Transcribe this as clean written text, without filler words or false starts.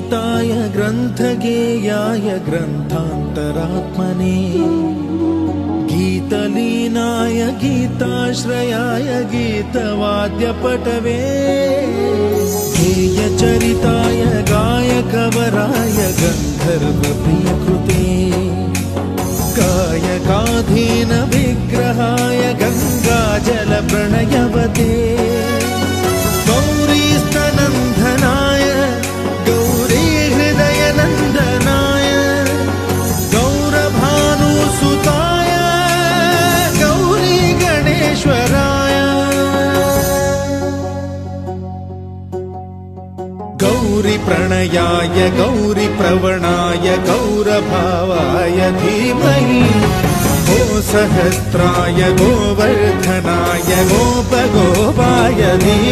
गीताय ग्रन्थगेयाय ग्रन्थान्तरात्मने गीतलीनाय गीताश्रयाय गीतवाद्यपटवे गेयचरिताय गायकवराय गन्धर्वप्रियकृते गायकाधीन विग्रहाय गङ्गाजलप्रणयवते गौरीस्तनन्दनाय गौरीहृदयनन्दनाय गौरभानुसुताय गौरी गणेश्वराय गौरीप्रणयाय गौरीप्रवणाय गौरभावाय धीमहि गोसहस्राय गोवर्धनाय गोपगोपाय धीमहि